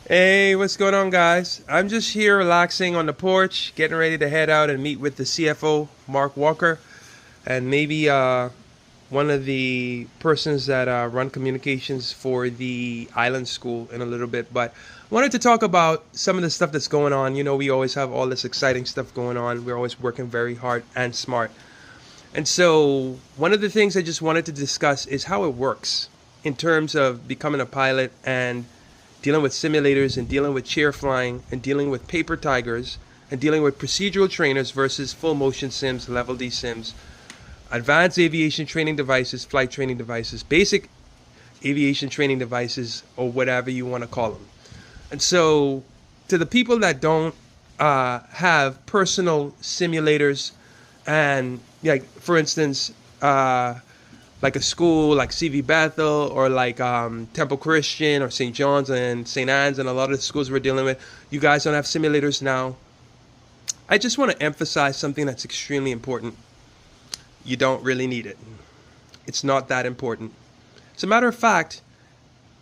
Hey, what's going on, guys? I'm just here relaxing on the porch, getting ready to head out and meet with the CFO, Mark Walker, and maybe one of the persons that run communications for the island school in a little bit. But I wanted to talk about some of the stuff that's going on. You know, we always have all this exciting stuff going on. We're always working very hard and smart. And so, one of the things I just wanted to discuss is how it works in terms of becoming a pilot and dealing with simulators and dealing with chair flying and dealing with paper tigers and dealing with procedural trainers versus full motion sims, level D sims, advanced aviation training devices, flight training devices, basic aviation training devices, or whatever you want to call them. And so, to the people that don't have personal simulators, and like for instance, like a school like CV Bethel or like Temple Christian or St. John's and St. Anne's and a lot of the schools we're dealing with, you guys don't have simulators now. I just want to emphasize something that's extremely important. You don't really need it. It's not that important. As a matter of fact,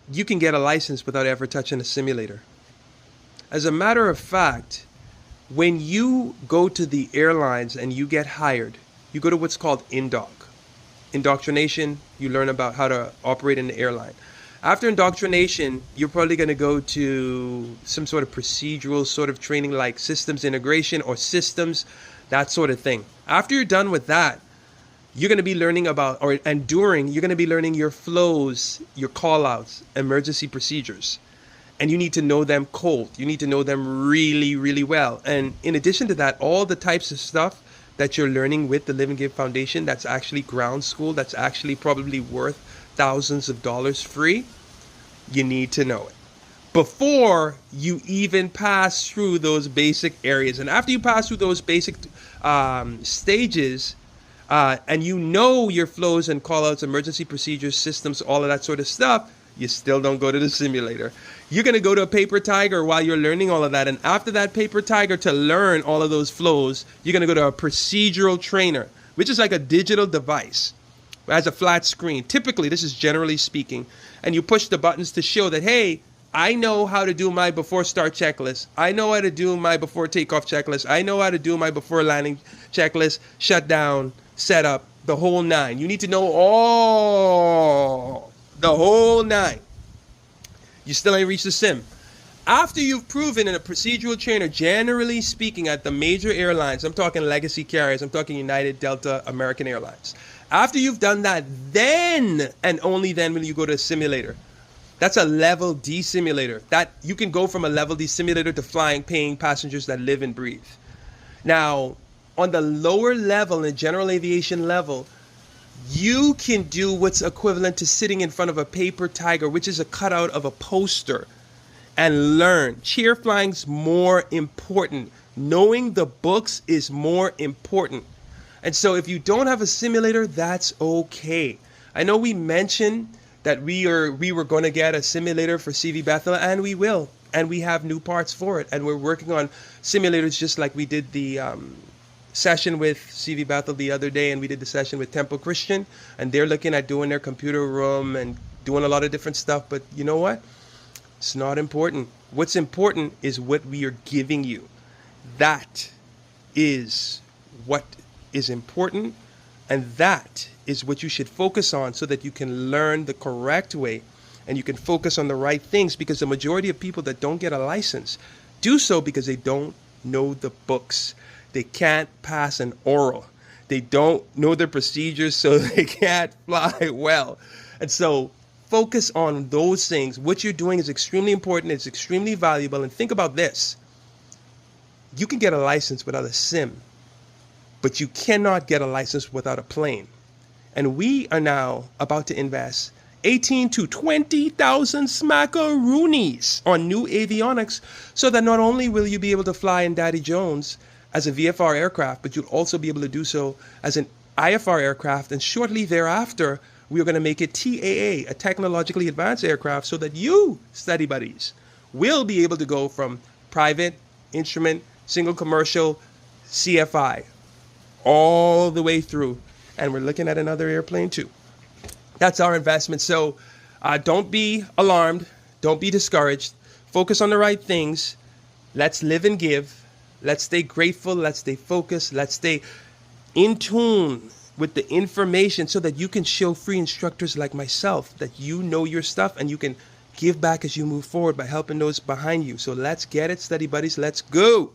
you can get a license without ever touching a simulator. As a matter of fact, when you go to the airlines and you get hired, you go to what's called indoc. Indoctrination, you learn about how to operate in the airline. After indoctrination, you're probably going to go to some sort of procedural sort of training like systems integration or systems, that sort of thing. After you're done with that, you're going to be learning about, or and during, you're going to be learning your flows, your call outs, emergency procedures. And you need to know them cold. You need to know them really, really well. And in addition to that, all the types of stuff that you're learning with the Living Give Foundation, that's actually ground school, that's actually probably worth thousands of dollars free, you need to know it before you even pass through those basic areas. And after you pass through those basic stages, and you know your flows and callouts, emergency procedures, systems, all of that sort of stuff, you still don't go to the simulator. You're going to go to a paper tiger while you're learning all of that. And after that paper tiger, to learn all of those flows, you're going to go to a procedural trainer, which is like a digital device. It has a flat screen. Typically, this is generally speaking. And you push the buttons to show that, hey, I know how to do my before start checklist. I know how to do my before takeoff checklist. I know how to do my before landing checklist, shutdown, setup, the whole nine. You need to know all the whole nine. You still ain't reached the sim. After you've proven in a procedural trainer, generally speaking, at the major airlines, I'm talking legacy carriers, I'm talking United, Delta, American Airlines. After you've done that, then and only then will you go to a simulator. That's a level D simulator. That you can go from a level D simulator to flying, paying passengers that live and breathe. Now, on the lower level, in the general aviation level, you can do what's equivalent to sitting in front of a paper tiger, which is a cutout of a poster, and learn. Chair flying's more important. Knowing the books is more important. And so if you don't have a simulator, that's okay. I know we mentioned that we were going to get a simulator for CV Bethel, and we will. And we have new parts for it. And we're working on simulators just like we did the session with CV Bethel the other day, and we did the session with Temple Christian, and they're looking at doing their computer room and doing a lot of different stuff. But you know what? It's not important. What's important is what we are giving you. That is what is important, and that is what you should focus on so that you can learn the correct way and you can focus on the right things, because the majority of people that don't get a license do so because they don't know the books. They can't pass an oral. They don't know their procedures, so they can't fly well. And so focus on those things. What you're doing is extremely important. It's extremely valuable. And think about this. You can get a license without a sim, but you cannot get a license without a plane. And we are now about to invest 18 to 20,000 smackaroonies on new avionics, so that not only will you be able to fly in Daddy Jones as a VFR aircraft, but you'll also be able to do so as an IFR aircraft. And shortly thereafter, we're going to make it TAA, a technologically advanced aircraft, so that you, study buddies, will be able to go from private, instrument, single commercial, CFI, all the way through. And we're looking at another airplane too. That's our investment. So don't be alarmed. Don't be discouraged. focus on the right things. Let's live and give. Let's stay grateful. Let's stay focused. Let's stay in tune with the information so that you can show free instructors like myself that you know your stuff and you can give back as you move forward by helping those behind you. So let's get it, study buddies. Let's go.